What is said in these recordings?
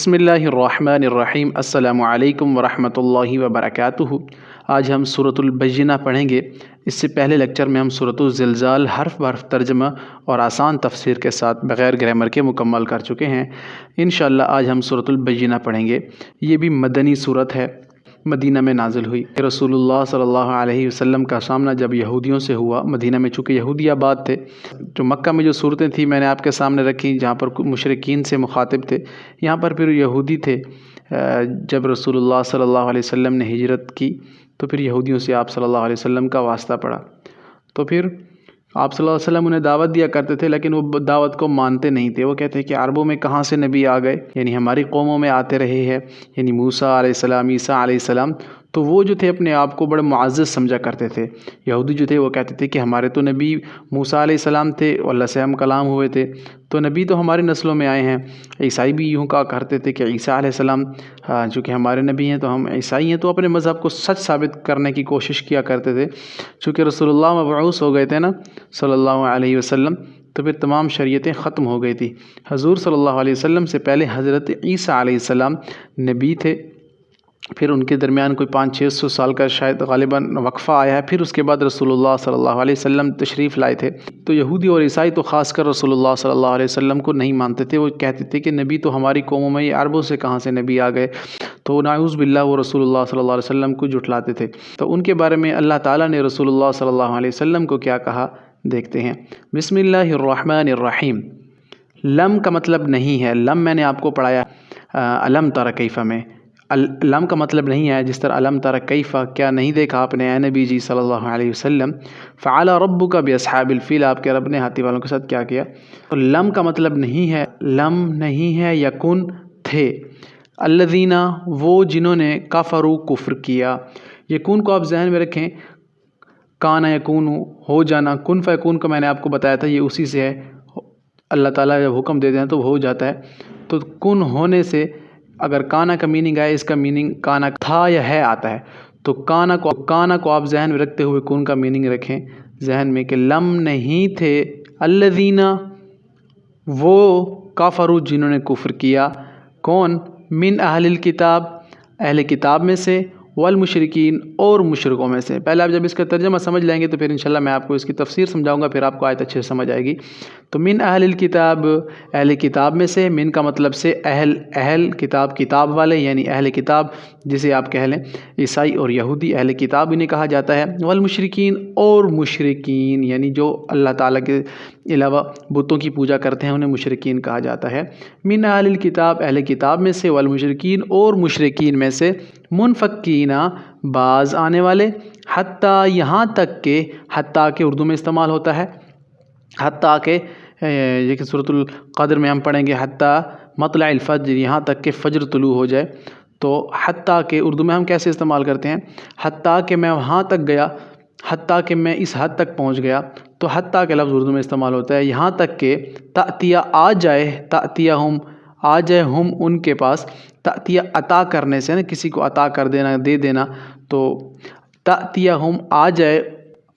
بسم اللہ الرحمن الرحیم۔ السلام علیکم ورحمۃ اللہ وبرکاتہ۔ آج ہم سورۃ البینہ پڑھیں گے۔ اس سے پہلے لیکچر میں ہم سورۃ الزلزال حرف بحرف ترجمہ اور آسان تفسیر کے ساتھ بغیر گرامر کے مکمل کر چکے ہیں۔ انشاءاللہ آج ہم سورۃ البینہ پڑھیں گے۔ یہ بھی مدنی سورت ہے، مدینہ میں نازل ہوئی۔ رسول اللہ صلی اللہ علیہ وسلم کا سامنا جب یہودیوں سے ہوا، مدینہ میں چونکہ یہودی آباد تھے، جو مکہ میں جو صورتیں تھیں میں نے آپ کے سامنے رکھی جہاں پر مشرکین سے مخاطب تھے، یہاں پر پھر یہودی تھے۔ جب رسول اللہ صلی اللہ علیہ وسلم نے ہجرت کی تو پھر یہودیوں سے آپ صلی اللہ علیہ وسلم کا واسطہ پڑا، تو پھر آپ صلی اللہ علیہ وسلم انہیں دعوت دیا کرتے تھے، لیکن وہ دعوت کو مانتے نہیں تھے۔ وہ کہتے ہیں کہ عربوں میں کہاں سے نبی آ گئے، یعنی ہماری قوموں میں آتے رہے ہیں، یعنی موسیٰ علیہ السلام، عیسیٰ علیہ السلام۔ تو وہ جو تھے اپنے آپ کو بڑے معزز سمجھا کرتے تھے۔ یہودی جو تھے وہ کہتے تھے کہ ہمارے تو نبی موسیٰ علیہ السلام تھے، اللہ سے ہم کلام ہوئے تھے، تو نبی تو ہماری نسلوں میں آئے ہیں۔ عیسائی بھی یوں کہا کرتے تھے کہ عیسیٰ علیہ السلام چونکہ ہمارے نبی ہیں تو ہم عیسائی ہیں، تو اپنے مذہب کو سچ ثابت کرنے کی کوشش کیا کرتے تھے۔ چونکہ رسول اللہ مبعوث ہو گئے تھے نا صلی اللہ علیہ وسلم، تو پھر تمام شریعتیں ختم ہو گئی تھی۔ حضور صلی اللہ علیہ وسلم سے پہلے حضرت عیسیٰ علیہ السلام نبی تھے، پھر ان کے درمیان کوئی 500-600 سال کا شاید غالباً وقفہ آیا ہے، پھر اس کے بعد رسول اللہ صلی اللہ علیہ وسلم تشریف لائے تھے۔ تو یہودی اور عیسائی تو خاص کر رسول اللہ صلی اللہ علیہ وسلم کو نہیں مانتے تھے۔ وہ کہتے تھے کہ نبی تو ہماری قوموں میں، یہ عربوں سے کہاں سے نبی آ گئے، تو نعوذ باللہ وہ رسول اللہ صلی اللہ علیہ وسلم کو جھٹلاتے تھے۔ تو ان کے بارے میں اللہ تعالیٰ نے رسول اللہ صلی اللہ علیہ وسلم کو کیا کہا دیکھتے ہیں۔ بسم اللہ الرحمن الرحیم۔ لم کا مطلب نہیں ہے، لم میں نے آپ کو پڑھایا الم تر کیف میں، لم کا مطلب نہیں ہے جس طرح الم تر کیف، کیا نہیں دیکھا آپ نے اے نبی جی صلی اللہ علیہ وسلم، فعل ربک باصحاب الفیل، آپ کے رب نے ہاتھی والوں کے ساتھ کیا کیا۔ تو لم کا مطلب نہیں ہے، لم نہیں ہے، یکن تھے، الذین وہ جنہوں نے کفروا کفر کیا۔ یکون کو آپ ذہن میں رکھیں، کان یکون ہو جانا، کن فیکون کا میں نے آپ کو بتایا تھا، یہ اسی سے ہے۔ اللہ تعالیٰ جب حکم دیتے ہیں تو وہ ہو جاتا ہے، تو کن ہونے سے اگر کانا کا میننگ آئے، اس کا میننگ کانا تھا یا ہے آتا ہے، تو کانا کو آپ ذہن میں رکھتے ہوئے کن کا میننگ رکھیں ذہن میں کہ لم نہیں تھے، الذین وہ کافروا جنہوں نے کفر کیا، کون، من اہل الکتاب اہل کتاب میں سے، والمشرکین اور مشرکوں میں سے۔ پہلے آپ جب اس کا ترجمہ سمجھ لیں گے تو پھر انشاءاللہ میں آپ کو اس کی تفسیر سمجھاؤں گا، پھر آپ کو آیت اچھے سے سمجھ آئے گی۔ تو من اہل الکتاب اہل کتاب میں سے، من کا مطلب سے اہل کتاب، کتاب والے یعنی اہل کتاب جسے آپ کہہ لیں، عیسائی اور یہودی اہل کتاب انہیں کہا جاتا ہے، والمشرکین اور مشرکین یعنی جو اللہ تعالیٰ کے علاوہ بتوں کی پوجا کرتے ہیں انہیں مشرکین کہا جاتا ہے۔ من اہل الکتاب اہل کتاب میں سے، والمشرکین اور مشرکین میں سے، منفکین باز آنے والے، حتیٰ یہاں تک کہ، حتیٰ کہ اردو میں استعمال ہوتا ہے، حتیٰ کہ یہ کہ سورۃ القدر میں ہم پڑھیں گے حتیٰ مطلع الفجر، یہاں تک کہ فجر طلوع ہو جائے، تو حتیٰ کہ اردو میں ہم کیسے استعمال کرتے ہیں، حتیٰ کہ میں وہاں تک گیا، حتیٰ کہ میں اس حد تک پہنچ گیا، تو حتیٰ کے لفظ اردو میں استعمال ہوتا ہے یہاں تک کہ تأتیہ آ جائے، تأتیہم آ جائے، ہم ان کے پاس، تأتیہ عطا کرنے سے نا، کسی کو عطا کر دینا، دے دینا، تو تأتیہم آ جائے،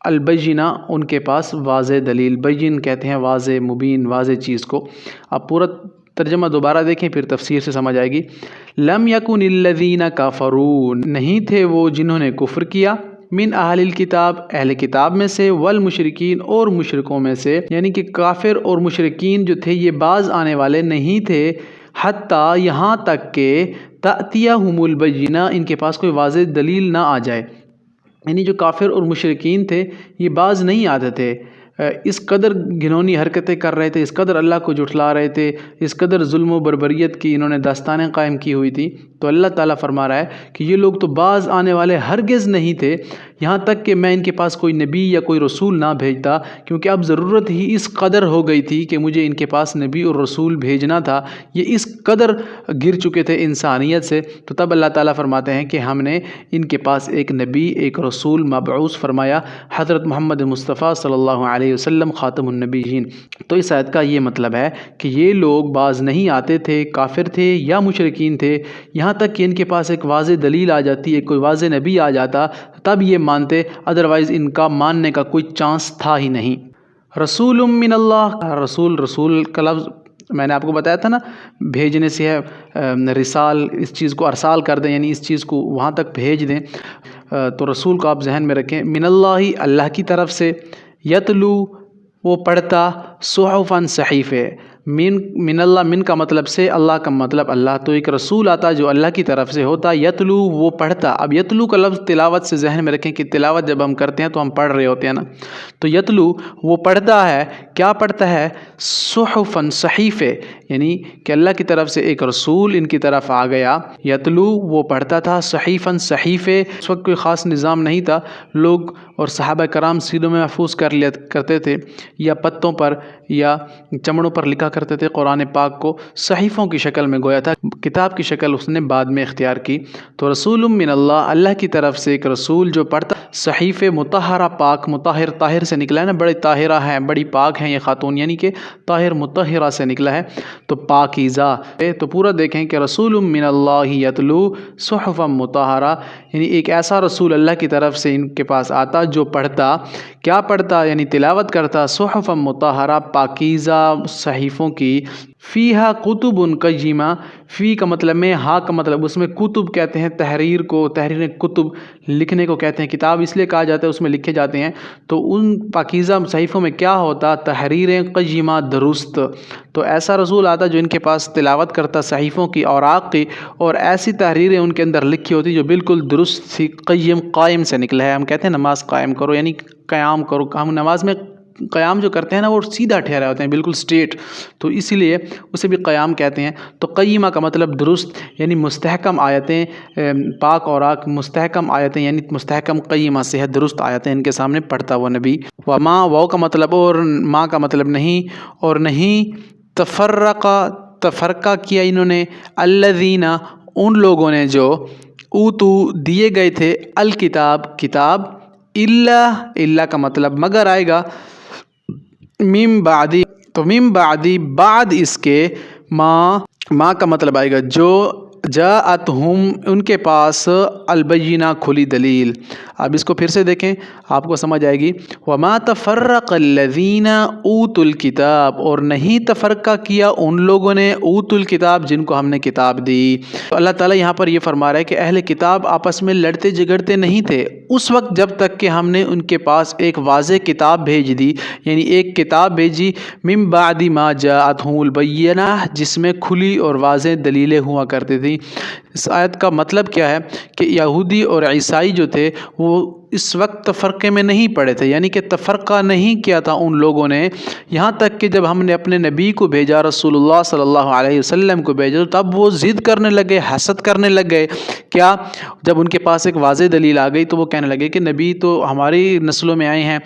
البینہ ان کے پاس واضح دلیل، بین کہتے ہیں واضح، مبین واضح چیز کو۔ اب پورا ترجمہ دوبارہ دیکھیں پھر تفسیر سے سمجھ آئے گی۔ لم یکن الذین کفروا نہیں تھے وہ جنہوں نے کفر کیا، من اہل الکتاب اہل کتاب میں سے، والمشرکین اور مشرکوں میں سے، یعنی کہ کافر اور مشرکین جو تھے یہ باز آنے والے نہیں تھے، حتیٰ یہاں تک کہ تأتیہم البینہ ان کے پاس کوئی واضح دلیل نہ آ جائے، یعنی جو کافر اور مشرکین تھے یہ باز نہیں آتے تھے، اس قدر گھنونی حرکتیں کر رہے تھے، اس قدر اللہ کو جھٹلا رہے تھے، اس قدر ظلم و بربریت کی انہوں نے داستانیں قائم کی ہوئی تھی۔ تو اللہ تعالیٰ فرما رہا ہے کہ یہ لوگ تو باز آنے والے ہرگز نہیں تھے، یہاں تک کہ میں ان کے پاس کوئی نبی یا کوئی رسول نہ بھیجتا، کیونکہ اب ضرورت ہی اس قدر ہو گئی تھی کہ مجھے ان کے پاس نبی اور رسول بھیجنا تھا، یہ اس قدر گر چکے تھے انسانیت سے۔ تو تب اللہ تعالیٰ فرماتے ہیں کہ ہم نے ان کے پاس ایک نبی ایک رسول مبعوث فرمایا، حضرت محمد مصطفیٰ صلی اللہ علیہ وسلم خاتم النبیین۔ تو اس آیت کا یہ مطلب ہے کہ یہ لوگ باز نہیں آتے تھے، کافر تھے یا مشرکین تھے، یہاں تک کہ ان کے پاس ایک واضح دلیل آ جاتی، ایک کوئی واضح نبی آ جاتا تب یہ مانتے، ادروائز ان کا ماننے کا کوئی چانس تھا ہی نہیں۔ رسول من اللہ، رسول کا لفظ میں نے آپ کو بتایا تھا نا، بھیجنے سے ہے رسال، اس چیز کو ارسال کر دیں، یعنی اس چیز کو وہاں تک بھیج دیں۔ تو رسول کو آپ ذہن میں رکھیں، من اللہ، اللہ کی طرف سے، یتلو وہ پڑھتا، صحفاً صحیفے، من اللہ، من کا مطلب سے، اللہ کا مطلب اللہ، تو ایک رسول آتا جو اللہ کی طرف سے ہوتا، یتلو وہ پڑھتا۔ اب یتلو کا لفظ تلاوت سے ذہن میں رکھیں کہ تلاوت جب ہم کرتے ہیں تو ہم پڑھ رہے ہوتے ہیں نا، تو یتلو وہ پڑھتا ہے، کیا پڑھتا ہے؟ صحفاً صحیفے، یعنی کہ اللہ کی طرف سے ایک رسول ان کی طرف آ گیا، یتلو وہ پڑھتا تھا، صحیفاً صحیفے، اس وقت کوئی خاص نظام نہیں تھا، لوگ اور صحابہ کرام سیدوں میں محفوظ کر لیا کرتے تھے، یا پتوں پر یا چمڑوں پر لکھا کرتے تھے قرآن پاک کو، صحیفوں کی شکل میں، گویا تھا کتاب کی شکل اس نے بعد میں اختیار کی۔ تو رسول من اللہ، اللہ کی طرف سے ایک رسول جو پڑھتا، صحیفے مطہرہ، پاک، مطہر، طاہر سے نکلا ہے نا، بڑی طاہرہ ہیں، بڑی پاک ہیں یہ خاتون، یعنی کہ طاہر مطہرہ سے نکلا ہے، تو پاکیزہ۔ تو پورا دیکھیں کہ رسول من اللہ یتلو صحفا مطہرہ، یعنی ایک ایسا رسول اللہ کی طرف سے ان کے پاس آتا جو پڑھتا، کیا پڑھتا؟ یعنی تلاوت کرتا، صحفا مطہرہ، پاکیزہ صحیفوں کی، فیہا کتب قیمہ، فی کا مطلب میں، ہا کا مطلب اس میں، کتب کہتے ہیں تحریر کو، تحریر کتب لکھنے کو کہتے ہیں، کتاب اس لیے کہا جاتا ہے اس میں لکھے جاتے ہیں، تو ان پاکیزہ صحیفوں میں کیا ہوتا؟ تحریریں قیمہ، درست۔ تو ایسا رسول آتا جو ان کے پاس تلاوت کرتا صحیفوں کی، اوراق کی، اور ایسی تحریریں ان کے اندر لکھی ہوتی جو بالکل درست تھی، قیم، قائم سے نکلا ہے۔ ہم کہتے ہیں نماز قائم کرو، یعنی قیام کرو، ہم نماز میں قیام جو کرتے ہیں نا وہ سیدھا ٹھہرے ہوتے ہیں، بالکل سٹریٹ، تو اسی لیے اسے بھی قیام کہتے ہیں۔ تو قیمہ کا مطلب درست، یعنی مستحکم آیتیں، پاک اوراق، مستحکم آیتیں، یعنی مستحکم قیمہ سے ہے، درست آیتیں ان کے سامنے پڑھتا وہ نبی۔ وما، واو کا مطلب اور، ما کا مطلب نہیں، اور نہیں تفرقہ کیا انہوں نے، الذین، ان لوگوں نے جو، اوتو دیے گئے تھے، الکتاب کتاب، الا کا مطلب مگر آئے گا، من بعدی، تو من بعدی بعد اس کے، ما کا مطلب آئے گا جو، جاءتہم ان کے پاس، البینہ کھلی دلیل۔ اب اس کو پھر سے دیکھیں آپ کو سمجھ آئے گی، وما تفرق الذین اوتوا الکتاب، اور نہیں تفرقہ کیا ان لوگوں نے، اوتوا الکتاب جن کو ہم نے کتاب دی۔ اللہ تعالیٰ یہاں پر یہ فرما رہا ہے کہ اہل کتاب آپس میں لڑتے جھگڑتے نہیں تھے اس وقت جب تک کہ ہم نے ان کے پاس ایک واضح کتاب بھیج دی، یعنی ایک کتاب بھیجی، من بعد ما جاءتہم البینہ، جس میں کھلی اور واضح دلیلیں ہوا کرتی تھیں۔ اس آیت کا مطلب کیا ہے کہ یہودی اور عیسائی جو تھے وہ اس وقت تفرقے میں نہیں پڑے تھے، یعنی کہ تفرقہ نہیں کیا تھا ان لوگوں نے، یہاں تک کہ جب ہم نے اپنے نبی کو بھیجا، رسول اللہ صلی اللہ علیہ وسلم کو بھیجا، تب وہ ضد کرنے لگے، حسد کرنے لگ گئے۔ کیا؟ جب ان کے پاس ایک واضح دلیل آ گئی تو وہ کہنے لگے کہ نبی تو ہماری نسلوں میں آئے ہیں،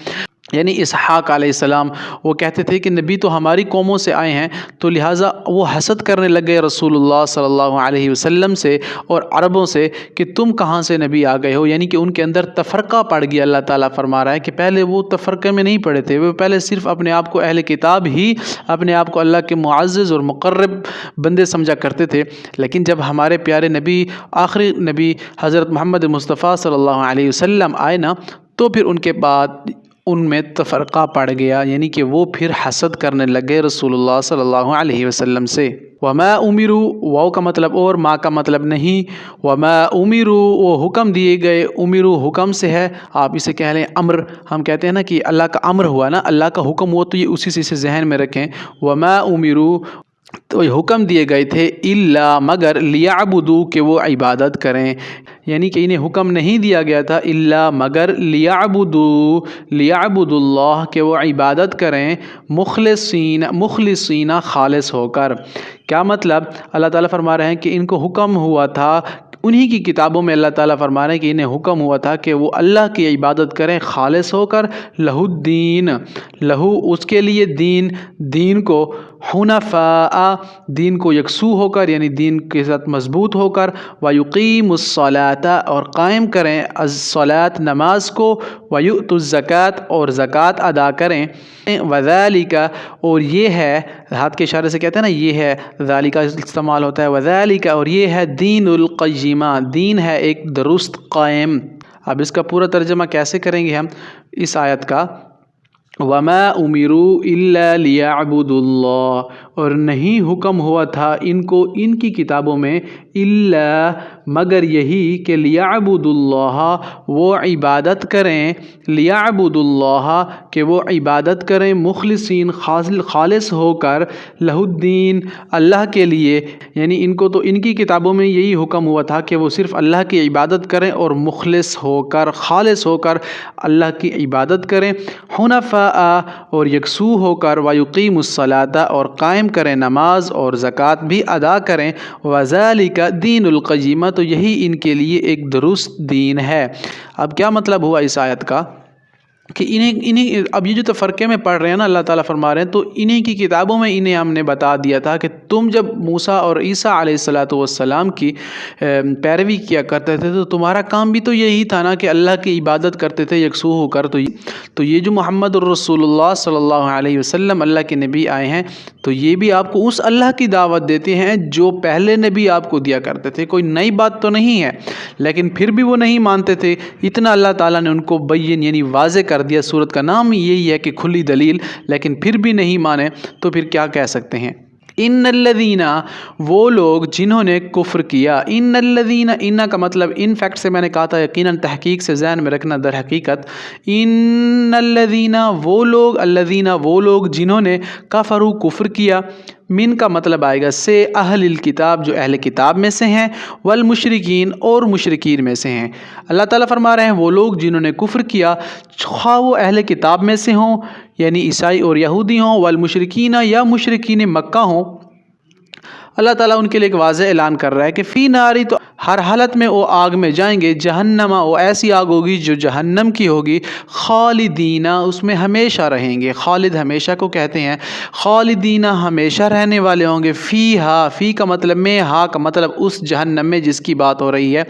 یعنی اسحاق علیہ السلام، وہ کہتے تھے کہ نبی تو ہماری قوموں سے آئے ہیں، تو لہٰذا وہ حسد کرنے لگ گئے رسول اللہ صلی اللہ علیہ وسلم سے اور عربوں سے کہ تم کہاں سے نبی آ گئے ہو، یعنی کہ ان کے اندر تفرقہ پڑ گیا۔ اللہ تعالیٰ فرما رہا ہے کہ پہلے وہ تفرقے میں نہیں پڑے تھے، وہ پہلے صرف اپنے آپ کو اہل کتاب ہی، اپنے آپ کو اللہ کے معزز اور مقرب بندے سمجھا کرتے تھے، لیکن جب ہمارے پیارے نبی، آخری نبی حضرت محمد مصطفیٰ صلی اللہ علیہ وسلم آئے نا، تو پھر ان کے بعد ان میں تفرقہ پڑ گیا، یعنی کہ وہ پھر حسد کرنے لگے رسول اللہ صلی اللہ علیہ وسلم سے۔ وما امروا، واو کا مطلب اور، ما کا مطلب نہیں، وما امروا وہ حکم دیے گئے، امروا حکم سے ہے، آپ اسے کہہ لیں امر، ہم کہتے ہیں نا کہ اللہ کا امر ہوا نا، اللہ کا حکم ہوا، تو یہ اسی سے اسے ذہن میں رکھیں، وما امروا تو حکم دیے گئے تھے، الا مگر، لیعبدوا کہ وہ عبادت کریں، یعنی کہ انہیں حکم نہیں دیا گیا تھا الا مگر، لیعبدوا اللہ کہ وہ عبادت کریں، مخلصین خالص ہو کر۔ کیا مطلب؟ اللہ تعالیٰ فرما رہے ہیں کہ ان کو حکم ہوا تھا، انہی کی کتابوں میں اللہ تعالیٰ فرما رہے ہیں کہ انہیں حکم ہوا تھا کہ وہ اللہ کی عبادت کریں خالص ہو کر، لہو الدین، لہو اس کے لیے، دین کو، حنفاء دین کو یکسو ہو کر، یعنی دین کے ساتھ مضبوط ہو کر، وَيُقِيمُ الصَّلَاةَ اور قائم کریں الصلاۃ نماز کو، وَيُؤْتُ الزَّكَاةَ اور زکوٰۃ ادا کریں، وَذَلِكَ اور یہ ہے، ہاتھ کے اشارے سے کہتے ہیں نا یہ ہے، ذالک استعمال ہوتا ہے، وَذَلِكَ اور یہ ہے، دین القیمہ دین ہے ایک درست قائم۔ اب اس کا پورا ترجمہ کیسے کریں گے ہم اس آیت کا؟ وما امروا الا لیعبدوا اللہ، اور نہیں حکم ہوا تھا ان کو ان کی کتابوں میں الا مگر یہی کہ لیعبدوا اللہ وہ عبادت کریں، لیعبدوا اللہ کہ وہ عبادت کریں مخلصین خالص ہو کر لہ الدین اللہ کے لیے، یعنی ان کو تو ان کی کتابوں میں یہی حکم ہوا تھا کہ وہ صرف اللہ کی عبادت کریں اور مخلص ہو کر خالص ہو کر اللہ کی عبادت کریں، حنفاء اور یکسو ہو کر ویقیموا الصلاۃ اور قائم کریں نماز اور زکوٰۃ بھی ادا کریں، وذالک دین القیمہ تو یہی ان کے لیے ایک درست دین ہے۔ اب کیا مطلب ہوا اس آیت کا کہ انہیں اب یہ جو تفرقے میں پڑھ رہے ہیں نا، اللہ تعالیٰ فرما رہے ہیں تو انہیں کی کتابوں میں انہیں ہم نے بتا دیا تھا کہ تم جب موسیٰ اور عیسیٰ علیہ السلام کی پیروی کیا کرتے تھے تو تمہارا کام بھی تو یہی تھا نا کہ اللہ کی عبادت کرتے تھے یکسو ہو کر، تو یہ جو محمد الرسول اللہ صلی اللہ علیہ وسلم اللہ کے نبی آئے ہیں تو یہ بھی آپ کو اس اللہ کی دعوت دیتے ہیں جو پہلے نبی آپ کو دیا کرتے تھے، کوئی نئی بات تو نہیں ہے، لیکن پھر بھی وہ نہیں مانتے تھے۔ اتنا اللہ تعالیٰ نے ان کو بین یعنی واضح کر دیا، سورت کا نام ہی یہی ہے کہ کھلی دلیل، لیکن پھر بھی نہیں مانے تو پھر کیا کہہ سکتے ہیں؟ ان الذین وہ لوگ جنہوں نے کفر کیا، ان الذین ان کا مطلب ان فیکٹ سے میں نے کہا تھا یقیناً تحقیق سے ذہن میں رکھنا، در حقیقت ان الذین وہ لوگ جنہوں نے کفروا کفر کیا، من کا مطلب آئے گا سے اہل الکتاب جو اہل کتاب میں سے ہیں، والمشرکین اور مشرکین میں سے ہیں۔ اللہ تعالیٰ فرما رہے ہیں وہ لوگ جنہوں نے کفر کیا خواہ وہ اہل کتاب میں سے ہوں یعنی عیسائی اور یہودی ہوں، والمشرکین یا مشرکین مکہ ہوں، اللہ تعالیٰ ان کے لیے ایک واضح اعلان کر رہا ہے کہ فی ناری تو ہر حالت میں وہ آگ میں جائیں گے، جہنم وہ ایسی آگ ہوگی جو جہنم کی ہوگی، خالدین اس میں ہمیشہ رہیں گے، خالد ہمیشہ کو کہتے ہیں، خالدین ہمیشہ رہنے والے ہوں گے، فی کا مطلب میں، ہا کا مطلب اس جہنم میں جس کی بات ہو رہی ہے۔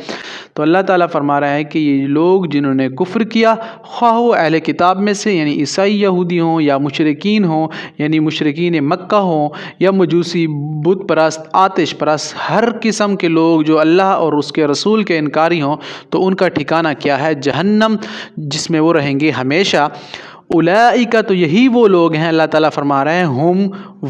تو اللہ تعالیٰ فرما رہا ہے کہ یہ لوگ جنہوں نے کفر کیا خواہ وہ اہل کتاب میں سے یعنی عیسائی یہودی ہوں یا مشرکین ہوں یعنی مشرکین مکہ ہوں یا مجوسی بت پرست آتش پرست، ہر قسم کے لوگ جو اللہ اور اس کے رسول کے انکاری ہوں تو ان کا ٹھکانہ کیا ہے؟ جہنم، جس میں وہ رہیں گے ہمیشہ۔ اولئک تو یہی وہ لوگ ہیں، اللہ تعالیٰ فرما رہے ہیں ہم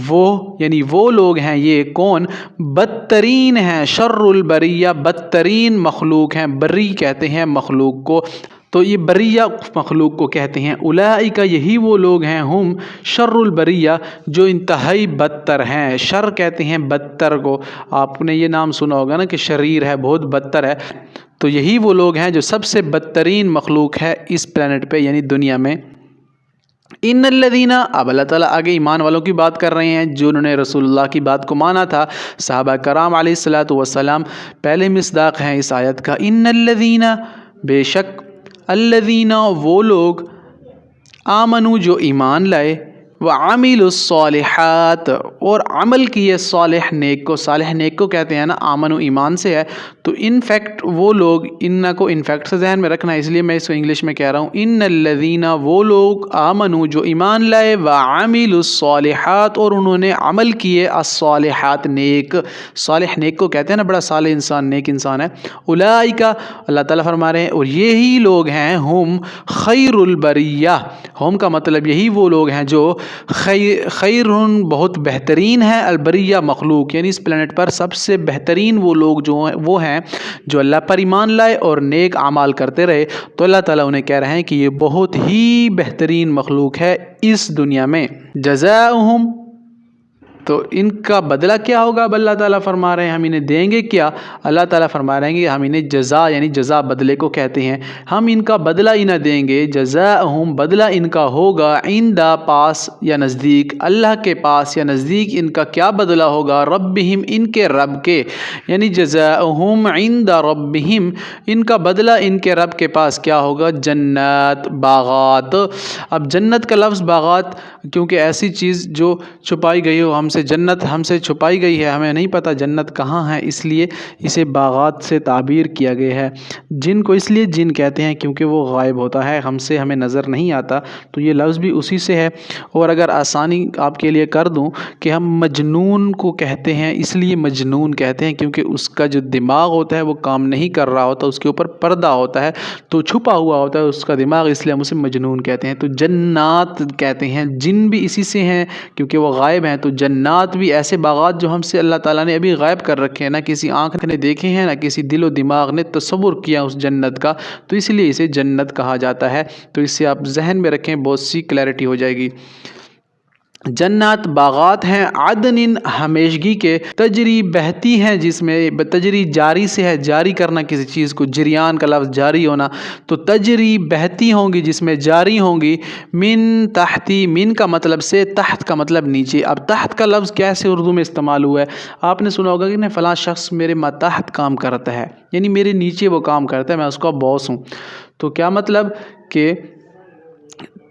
وہ یعنی وہ لوگ ہیں، یہ کون؟ بدترین ہیں، شر البریہ بدترین مخلوق ہیں، بری کہتے ہیں مخلوق کو، تو یہ بریہ مخلوق کو کہتے ہیں۔ اولئک یہی وہ لوگ ہیں، ہم شر البریہ جو انتہائی بدتر ہیں، شر کہتے ہیں بدتر کو، آپ نے یہ نام سنا ہوگا نا کہ شریر ہے بہت بدتر ہے، تو یہی وہ لوگ ہیں جو سب سے بدترین مخلوق ہے اس پلانٹ پہ یعنی دنیا میں۔ ان الذین اب اللہ تعالیٰ آگے ایمان والوں کی بات کر رہے ہیں جو انہوں نے رسول اللہ کی بات کو مانا تھا، صحابہ کرام علیہ السلام پہلے مصداق ہیں اس آیت کا۔ ان الذین بے شک، الذین وہ لوگ، آمنو جو ایمان لائے، وعملوا الصالحات اور عمل کیے صالح نیک کو، صالح نیک کو کہتے ہیں نا، آمنو ایمان سے ہے، تو ان فیکٹ وہ لوگ، ان کو ان فیکٹ سے ذہن میں رکھنا ہے اس لیے میں اس کو انگلش میں کہہ رہا ہوں، ان الذین وہ لوگ، آمنو جو ایمان لائے، وعملوا الصالحات اور انہوں نے عمل کیے، الصالحات نیک، صالح نیک کو کہتے ہیں نا، بڑا صالح انسان نیک انسان ہے، اولئک اللہ تعالیٰ فرما رہے ہیں اور یہی لوگ ہیں، ہم خیر البریہ، ہم کا مطلب یہی وہ لوگ ہیں جو خیر بہت بہترین ہے، البریہ مخلوق یعنی اس پلانٹ پر سب سے بہترین وہ لوگ جو ہیں وہ ہیں جو اللہ پر ایمان لائے اور نیک اعمال کرتے رہے، تو اللہ تعالیٰ انہیں کہہ رہے ہیں کہ یہ بہت ہی بہترین مخلوق ہے اس دنیا میں۔ جزاؤہم تو ان کا بدلہ کیا ہوگا؟ اب اللہ تعالیٰ فرما رہے ہیں ہم انہیں دیں گے کیا؟ اللہ تعالیٰ فرما رہے ہیں کہ ہم انہیں جزا یعنی جزا بدلے کو کہتے ہیں، ہم ان کا بدلہ انہیں دیں گے، جزاؤہم بدلہ ان کا ہوگا، عند پاس یا نزدیک، اللہ کے پاس یا نزدیک ان کا کیا بدلہ ہوگا؟ ربہم ان کے رب کے، یعنی جزاؤہم عند ربہم ان کا بدلہ ان کے رب کے پاس کیا ہوگا؟ جنات باغات۔ اب جنت کا لفظ باغات کیونکہ ایسی چیز جو چھپائی گئی ہو، جنت ہم سے چھپائی گئی ہے، ہمیں نہیں پتہ جنت کہاں ہے، اس لیے اسے باغات سے تعبیر کیا گیا ہے۔ جن کو اس لیے جن کہتے ہیں کیونکہ وہ غائب ہوتا ہے، ہمیں نظر نہیں آتا، تو یہ لفظ بھی اسی سے ہے۔ اور اگر آسانی آپ کے لیے کر دوں کہ ہم مجنون کو کہتے ہیں، اس لیے مجنون کہتے ہیں کیونکہ اس کا جو دماغ ہوتا ہے وہ کام نہیں کر رہا ہوتا، اس کے اوپر پردہ ہوتا ہے تو چھپا ہوا ہوتا ہے اس کا دماغ، اس لیے ہم اسے مجنون کہتے ہیں۔ تو جنات کہتے ہیں، جن بھی اسی سے ہیں کیونکہ وہ غائب ہیں، تو جنات جنات بھی ایسے باغات جو ہم سے اللہ تعالیٰ نے ابھی غائب کر رکھے ہیں، نہ کسی آنکھ نے دیکھے ہیں، نہ کسی دل و دماغ نے تصور کیا اس جنت کا، تو اس لیے اسے جنت کہا جاتا ہے۔ تو اس سے آپ ذہن میں رکھیں، بہت سی کلیئرٹی ہو جائے گی۔ جنات باغات ہیں عدن ہمیشگی کے، تجری بہتی ہیں، جس میں تجری جاری سے ہے، جاری کرنا کسی چیز کو، جریان کا لفظ جاری ہونا، تو تجری بہتی ہوں گی، جس میں جاری ہوں گی، من تحتی، من کا مطلب سے، تحت کا مطلب نیچے۔ اب تحت کا لفظ کیسے اردو میں استعمال ہوا ہے؟ آپ نے سنا ہوگا کہ نہیں، فلاں شخص میرے ماتحت کام کرتا ہے، یعنی میرے نیچے وہ کام کرتا ہے، میں اس کا باس ہوں۔ تو کیا مطلب کہ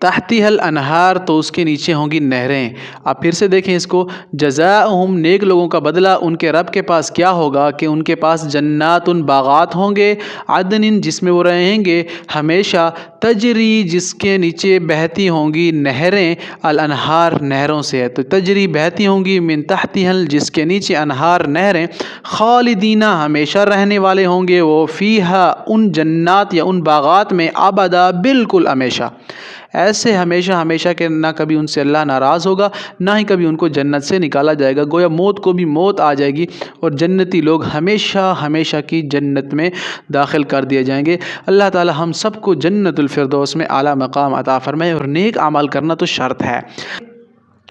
تحتی الانہار، تو اس کے نیچے ہوں گی نہریں۔ آپ پھر سے دیکھیں اس کو، جزاؤہم، نیک لوگوں کا بدلہ ان کے رب کے پاس کیا ہوگا کہ ان کے پاس جنات باغات ہوں گے، عدن، جس میں وہ رہیں گے ہمیشہ، تجری، جس کے نیچے بہتی ہوں گی نہریں، الانہار، نہروں سے ہے، تو تجری بہتی ہوں گی، من تحتہل، جس کے نیچے انہار، نہریں، خالدین، ہمیشہ رہنے والے ہوں گے وہ، فیہا، ان جنات یا ان باغات میں، ابدا، بالکل ہمیشہ، ایسے ہمیشہ ہمیشہ کہ نہ کبھی ان سے اللہ ناراض ہوگا، نہ ہی کبھی ان کو جنت سے نکالا جائے گا۔ گویا موت کو بھی موت آ جائے گی اور جنتی لوگ ہمیشہ ہمیشہ کی جنت میں داخل کر دیے جائیں گے۔ اللہ تعالی ہم سب کو جنت الفردوس میں اعلیٰ مقام عطا فرمائے، اور نیک اعمال کرنا تو شرط ہے۔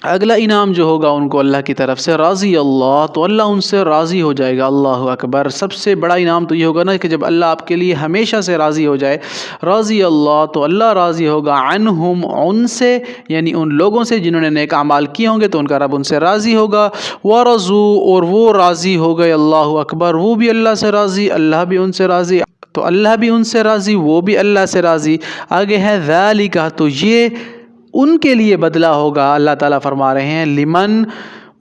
اگلا انعام جو ہوگا ان کو اللہ کی طرف سے، راضی اللہ، تو اللہ ان سے راضی ہو جائے گا۔ اللہ اکبر، سب سے بڑا انعام تو یہ ہوگا نا کہ جب اللہ آپ کے لیے ہمیشہ سے راضی ہو جائے، راضی اللہ، تو اللہ راضی ہوگا، عنہم، ان سے، یعنی ان لوگوں سے جنہوں نے نیک اعمال کیے ہوں گے، تو ان کا رب ان سے راضی ہوگا، ورضوا، اور وہ راضی ہو گئے، اللہ اکبر، وہ بھی اللہ سے راضی، اللہ بھی ان سے راضی، تو اللہ بھی ان سے راضی، وہ بھی اللہ سے راضی۔ آگے ہے ذالک، تو یہ ان کے لیے بدلہ ہوگا، اللہ تعالیٰ فرما رہے ہیں، لمن،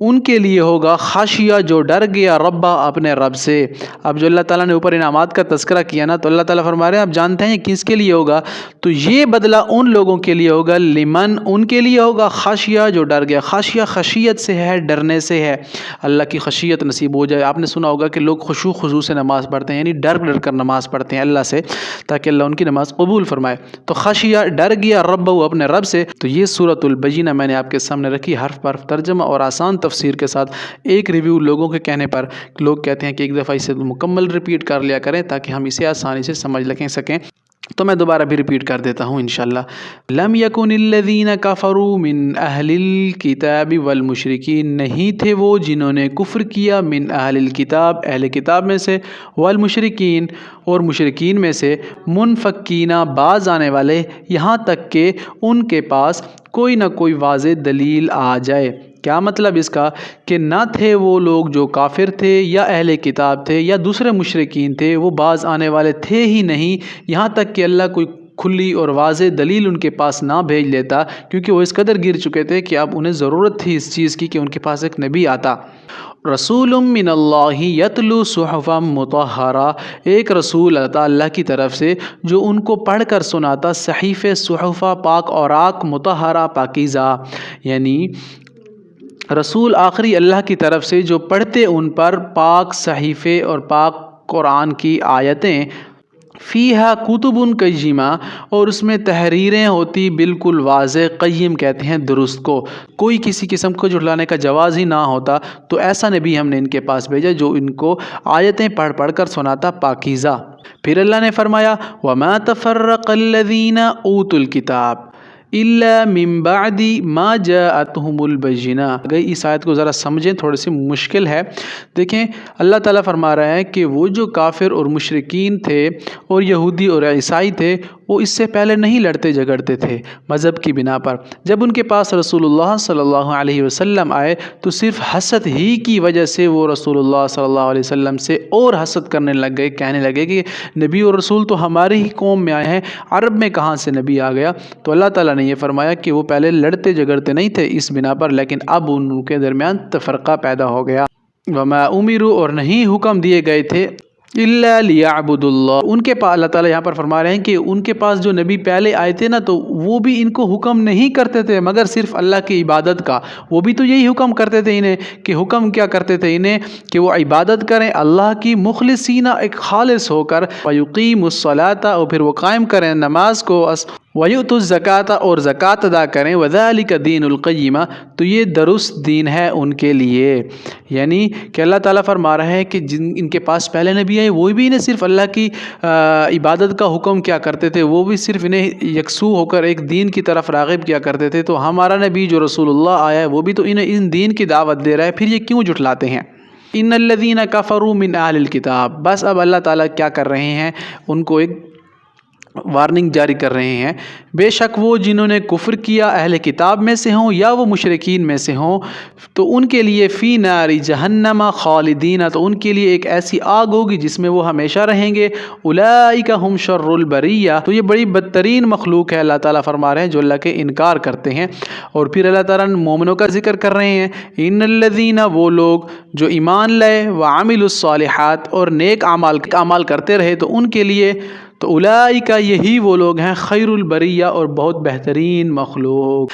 ان کے لیے ہوگا، خشیہ، جو ڈر گیا، ربا، اپنے رب سے۔ اب جو اللہ تعالیٰ نے اوپر انعامات کا تذکرہ کیا نا، تو اللہ تعالیٰ فرما رہے ہیں آپ جانتے ہیں کس کے لیے ہوگا، تو یہ بدلہ ان لوگوں کے لیے ہوگا، لمن، ان کے لیے ہوگا، خشیہ، جو ڈر گیا۔ خشیہ خشیت سے ہے، ڈرنے سے ہے، اللہ کی خشیت نصیب ہو جائے۔ آپ نے سنا ہوگا کہ لوگ خشوع خضوع سے نماز پڑھتے ہیں، یعنی ڈر ڈر کر نماز پڑھتے ہیں اللہ سے، تاکہ اللہ ان کی نماز قبول فرمائے۔ تو خشیہ، ڈر گیا، رب، اپنے رب سے۔ تو یہ سورۃ البینہ میں نے آپ کے سامنے رکھی، حرف پر ترجمہ اور آسان تفسیر کے ساتھ۔ ایک ریویو لوگوں کے کہنے پر لوگ کہتے ہیں کہ ایک دفعہ اسے مکمل ریپیٹ کر لیا کریں تاکہ ہم اسے آسانی سے سمجھ سکیں، تو میں دوبارہ بھی ریپیٹ کر دیتا ہوں انشاءاللہ۔ لم یکن الذین کفروا من اہل الکتاب والمشرکین، نہیں تھے وہ جنہوں نے کفر کیا، من اہل الکتاب، اہل کتاب میں سے، والمشرکین، اور مشرکین میں سے، منفکین، باز آنے والے، یہاں تک کہ ان کے پاس کوئی نہ کوئی واضح دلیل آ جائے۔ کیا مطلب اس کا؟ کہ نہ تھے وہ لوگ جو کافر تھے یا اہل کتاب تھے یا دوسرے مشرکین تھے، وہ باز آنے والے تھے ہی نہیں، یہاں تک کہ اللہ کوئی کھلی اور واضح دلیل ان کے پاس نہ بھیج لیتا، کیونکہ وہ اس قدر گر چکے تھے کہ اب انہیں ضرورت تھی اس چیز کی کہ ان کے پاس ایک نبی آتا۔ رسول من اللہ یتلو صحفا مطہرہ، ایک رسول اللہ کی طرف سے جو ان کو پڑھ کر سناتا، صحیفے، صحفہ، پاک اوراق، مطہرہ، پاکیزہ، یعنی رسول آخری اللہ کی طرف سے جو پڑھتے ان پر پاک صحیفے اور پاک قرآن کی آیتیں، فیہا کتب قیمہ، اور اس میں تحریریں ہوتی بالکل واضح، قیم کہتے ہیں درست کو، کوئی کسی قسم کو جھٹلانے کا جواز ہی نہ ہوتا، تو ایسا نبی ہم نے ان کے پاس بھیجا جو ان کو آیتیں پڑھ پڑھ کر سناتا، پاکیزہ۔ پھر اللہ نے فرمایا وَمَا تَفَرَّقَ الَّذِينَ أُوتُوا الْكِتَابَ إِلَّا مِن بَعْدِ مَا جَاءَتْهُمُ الْبَيِّنَاتُ۔ اگر اس آیت کو ذرا سمجھیں، تھوڑی سی مشکل ہے۔ دیکھیں اللہ تعالیٰ فرما رہے ہیں کہ وہ جو کافر اور مشرکین تھے اور یہودی اور عیسائی تھے، وہ اس سے پہلے نہیں لڑتے جھگڑتے تھے مذہب کی بنا پر۔ جب ان کے پاس رسول اللہ صلی اللہ علیہ وسلم آئے تو صرف حسد ہی کی وجہ سے وہ رسول اللہ صلی اللہ علیہ وسلم سے اور حسد کرنے لگ گئے، کہنے لگے کہ نبی اور رسول تو ہماری ہی قوم میں آئے ہیں، عرب میں کہاں سے نبی آ گیا؟ تو اللہ تعالیٰ نے یہ فرمایا کہ وہ پہلے لڑتے جھگڑتے نہیں تھے اس بنا پر، لیکن اب ان کے درمیان تفرقہ پیدا ہو گیا۔ وما امروا، اور نہیں حکم دیے گئے تھے، الا لیعبدوا اللہ، ان کے پاس اللہ تعالیٰ یہاں پر فرما رہے ہیں کہ ان کے پاس جو نبی پہلے آئے تھے نا، تو وہ بھی ان کو حکم نہیں کرتے تھے مگر صرف اللہ کی عبادت کا۔ وہ بھی تو یہی حکم کرتے تھے انہیں، کہ حکم کیا کرتے تھے انہیں کہ وہ عبادت کریں اللہ کی، مخلصین، ایک خالص ہو کر، ویقیموا الصلاۃ، اور پھر وہ قائم کریں نماز کو، وَيُؤْتُوا الزَّكَاةَ اور زکوٰۃ ادا کریں وَذَلِكَ دِينُ الْقَيِّمَةِ تو یہ درست دین ہے ان کے لیے. یعنی کہ اللہ تعالیٰ فرما رہا ہے کہ جن ان کے پاس پہلے نبی آئے وہ بھی انہیں صرف اللہ کی عبادت کا حکم کیا کرتے تھے، وہ بھی صرف انہیں یکسو ہو کر ایک دین کی طرف راغب کیا کرتے تھے. تو ہمارا نبی جو رسول اللہ آیا ہے وہ بھی تو انہیں ان دین کی دعوت دے رہا ہے، پھر یہ کیوں جھٹلاتے ہیں؟ ان الذین کفروا من اہل الکتاب، بس اب اللہ تعالیٰ کیا کر رہے ہیں، ان کو ایک وارننگ جاری کر رہے ہیں. بے شک وہ جنہوں نے کفر کیا اہل کتاب میں سے ہوں یا وہ مشرکین میں سے ہوں، تو ان کے لیے فی نار جہنم خالدین، تو ان کے لیے ایک ایسی آگ ہوگی جس میں وہ ہمیشہ رہیں گے. اولئک ہم شر البریہ، تو یہ بڑی بدترین مخلوق ہے، اللہ تعالیٰ فرما رہے ہیں، جو اللہ کے انکار کرتے ہیں. اور پھر اللہ تعالیٰ مومنوں کا ذکر کر رہے ہیں. ان الذین، وہ لوگ جو ایمان لائے، وعملوا الصالحات اور نیک اعمال کرتے رہے، تو ان کے لیے تو اولئک، یہی وہ لوگ ہیں، خیر البریہ اور بہت بہترین مخلوق.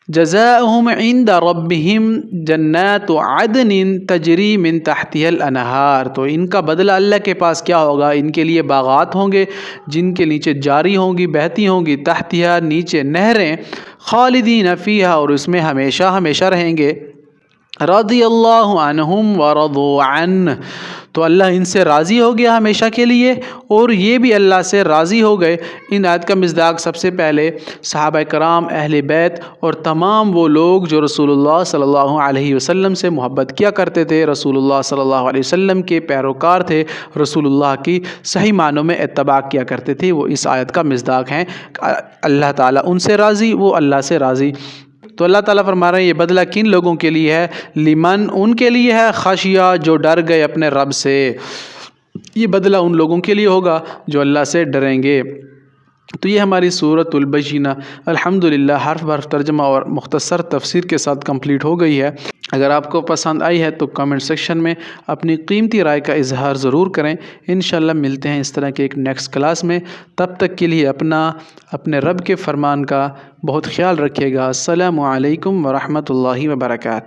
جزاؤہم عند ربہم جنات عدن تجری من تحتها الانہار، تو ان کا بدلہ اللہ کے پاس کیا ہوگا، ان کے لیے باغات ہوں گے جن کے نیچے جاری ہوں گی، بہتی ہوں گی، تحتها نیچے نہریں، خالدین فیہا اور اس میں ہمیشہ ہمیشہ رہیں گے. رضی اللہ عنہم ورضوا عنہ، تو اللہ ان سے راضی ہو گیا ہمیشہ کے لیے اور یہ بھی اللہ سے راضی ہو گئے. ان آیت کا مصداق سب سے پہلے صحابہ کرام، اہل بیت اور تمام وہ لوگ جو رسول اللہ صلی اللہ علیہ وسلم سے محبت کیا کرتے تھے، رسول اللہ صلی اللہ علیہ وسلم کے پیروکار تھے، رسول اللہ کی صحیح معنوں میں اتباع کیا کرتے تھے، وہ اس آیت کا مصداق ہیں. اللہ تعالیٰ ان سے راضی، وہ اللہ سے راضی. تو اللہ تعالیٰ فرما رہے ہیں یہ بدلہ کن لوگوں کے لیے ہے، لمن، ان کے لیے ہے، خشیہ، جو ڈر گئے اپنے رب سے. یہ بدلہ ان لوگوں کے لیے ہوگا جو اللہ سے ڈریں گے. تو یہ ہماری سورۃ البینہ الحمدللہ حرف برف ترجمہ اور مختصر تفسیر کے ساتھ کمپلیٹ ہو گئی ہے. اگر آپ کو پسند آئی ہے تو کمنٹ سیکشن میں اپنی قیمتی رائے کا اظہار ضرور کریں. انشاءاللہ ملتے ہیں اس طرح کے ایک نیکسٹ کلاس میں. تب تک کے لیے اپنے رب کے فرمان کا بہت خیال رکھیے گا. السلام علیکم ورحمۃ اللہ وبرکاتہ.